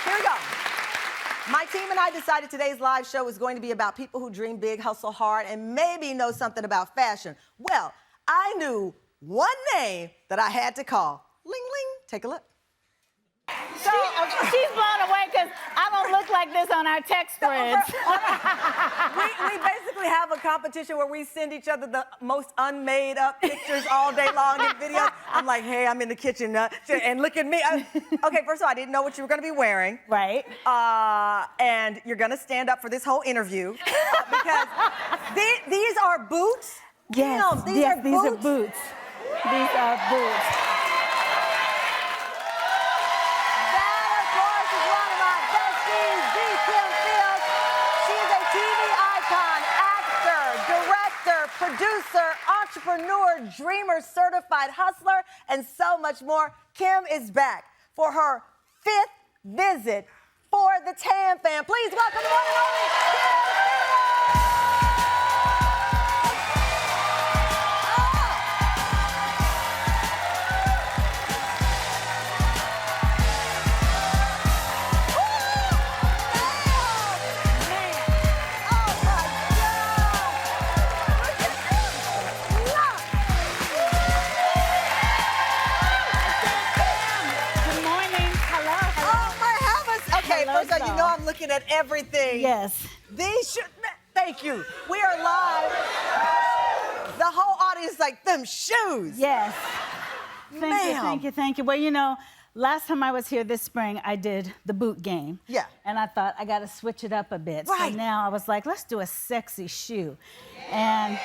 Here we go. My team and I decided today's live show was going to be about people who dream big, hustle hard, and maybe know something about fashion. Well, I knew one name that I had to call. Ling Ling. Take a look. So, she's blown away because I don't look like this on our text threads. we basically have a competition where we send each other the most unmade up pictures all day long in videos. I'm like, hey, I'm in the kitchen, and look at me. Okay, first of all, I didn't know what you were going to be wearing. Right. And you're going to stand up for this whole interview because these are boots. Yes, Damn, these are boots. These are boots. Producer, entrepreneur, dreamer, certified hustler, and so much more. Kim is back for her 5th visit for the Tam Fam. Please welcome the one and only Kim. So you know I'm looking at everything. Yes. These should, thank you. We are live. The whole audience is like, them shoes. Yes. Thank you. Well, you know, last time I was here this spring, I did the boot game. Yeah. And I thought I got to switch it up a bit. Right. So now I was like, let's do a sexy shoe. And baby.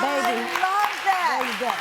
I love that. There you go.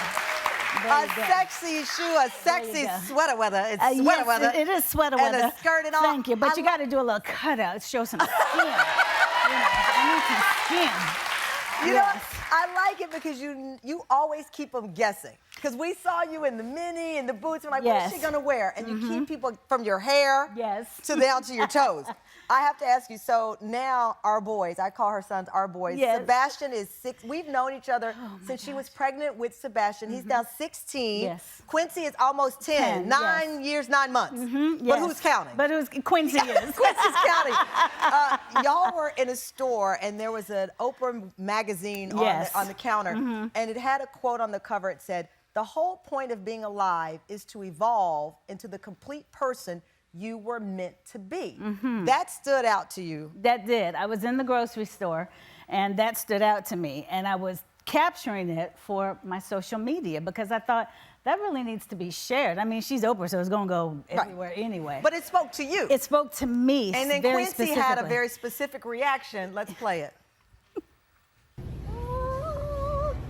A sexy shoe, a sexy sweater weather. It's sweater yes, weather. It is sweater weather. And a skirt and all. Thank you, but you got to do a little cutout, show some skin. I need some skin. You know, I like it because you always keep them guessing. Because we saw you in the mini and the boots. We're like, what is she gonna wear? And you keep people from your hair to down to your toes. I have to ask you, so now our boys, I call her sons our boys. Yes. Sebastian is 6. We've known each other since she was pregnant with Sebastian. He's now 16. Yes. Quincy is almost 10. 9 years, 9 months. But who's counting? But who's Quincy is. Quincy's counting. Y'all were in a store and there was an Oprah magazine on the counter. And it had a quote on the cover. It said, "The whole point of being alive is to evolve into the complete person you were meant to be." That stood out to you. That did. I was in the grocery store, and that stood out to me. And I was capturing it for my social media because I thought that really needs to be shared. I mean, she's Oprah, so it's going to go everywhere anyway. But it spoke to you. It spoke to me. And then Quincy had a very specific reaction. Let's play it.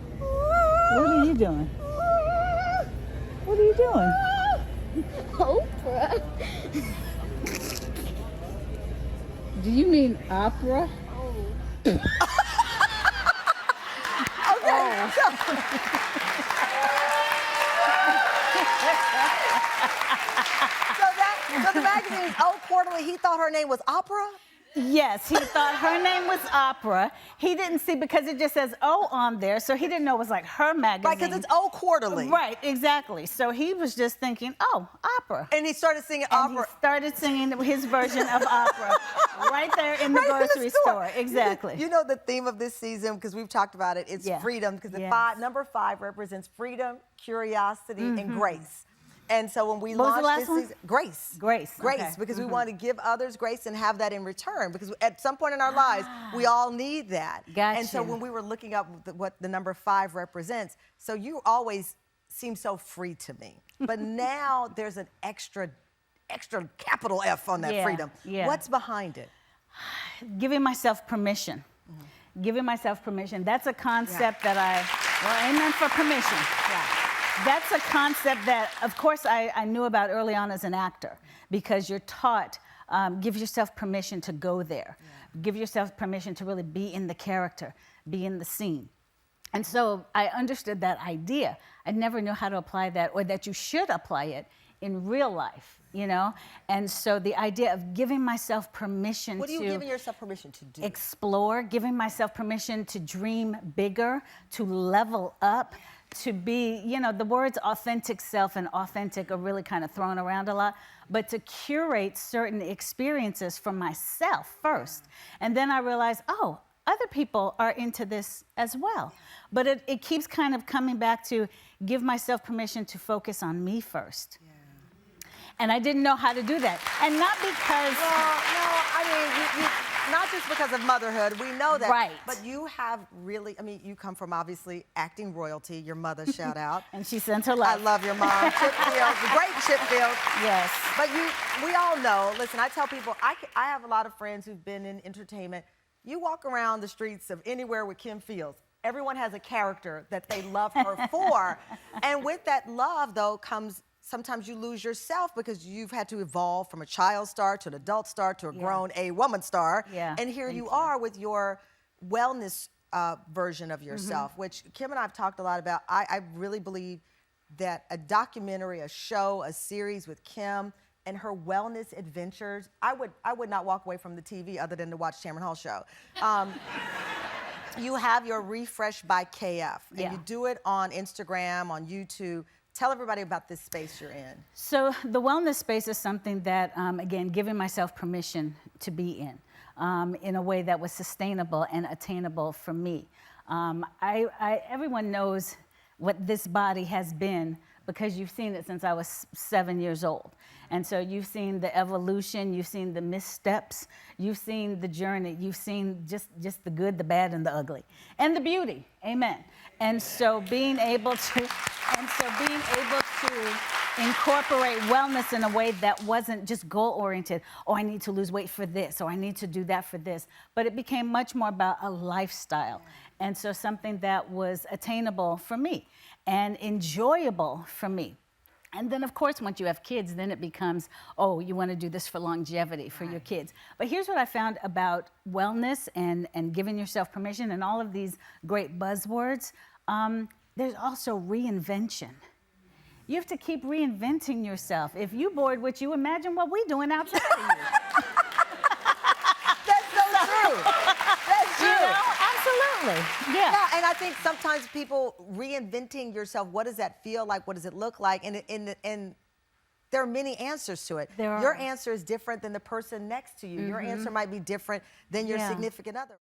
What are you doing? What are you doing? Oprah. Do you mean opera? Okay. So the magazine's Quarterly, he thought her name was Opera? Yes, he thought her name was Oprah. He didn't see because it just says O on there, so he didn't know it was like her magazine. Right, because it's Quarterly. Right, exactly. So he was just thinking, oh, opera. And he started singing opera. He started singing his version of opera right there in the grocery store. Exactly. You know the theme of this season, because we've talked about it, it's freedom, because number 5 represents freedom, curiosity, and grace. And so when we launched this season, grace. Grace, because we want to give others grace and have that in return. Because at some point in our lives, we all need that. Gotcha. And so when we were looking up what the number 5 represents, so you always seem so free to me. But now there's an extra capital F on that freedom. What's behind it? Giving myself permission. Giving myself permission. That's a concept that amen for permission. That's a concept that, of course, I knew about early on as an actor, because you're taught, give yourself permission to go there. Give yourself permission to really be in the character, be in the scene. And so I understood that idea. I never knew how to apply that, or that you should apply it in real life, you know? And so the idea of giving myself permission What are you giving yourself permission to do? Explore, giving myself permission to dream bigger, to level up, to be, you know, the words authentic self and authentic are really kind of thrown around a lot, but to curate certain experiences for myself first. And then I realized, oh, other people are into this as well. But it keeps kind of coming back to give myself permission to focus on me first. And I didn't know how to do that. And not because... Well, no, I mean, not just because of motherhood, we know that. Right. But you have really, I mean, you come from obviously acting royalty, your mother, shout out. And she sent her love. I love your mom, Chipfield, the great Chipfield. Yes. But we all know, listen, I tell people, I have a lot of friends who've been in entertainment. You walk around the streets of anywhere with Kim Fields, everyone has a character that they love her for. And with that love, though, comes sometimes you lose yourself because you've had to evolve from a child star to an adult star to a grown woman star. Yeah. And here you are with your wellness version of yourself, which Kim and I have talked a lot about. I really believe that a documentary, a show, a series with Kim and her wellness adventures, I would not walk away from the TV other than to watch Tamron Hall show. You have your Refresh by KF, and you do it on Instagram, on YouTube. Tell everybody about this space you're in. So the wellness space is something that, again, giving myself permission to be in a way that was sustainable and attainable for me. Everyone knows what this body has been because you've seen it since I was 7 years old. And so you've seen the evolution, you've seen the missteps, you've seen the journey, you've seen just the good, the bad, and the ugly, and the beauty, amen. And so being able to incorporate wellness in a way that wasn't just goal-oriented, oh, I need to lose weight for this, or I need to do that for this, but it became much more about a lifestyle. And so something that was attainable for me and enjoyable for me. And then, of course, once you have kids, then it becomes, oh, you want to do this for longevity for your kids. But here's what I found about wellness and giving yourself permission and all of these great buzzwords. There's also reinvention. You have to keep reinventing yourself. If you bored with you, imagine what we're doing outside of you. That's so true. That's true. You know? Absolutely. Yeah, and I think sometimes people reinventing yourself, what does that feel like? What does it look like? And there are many answers to it. Your answer is different than the person next to you. Your answer might be different than your significant other.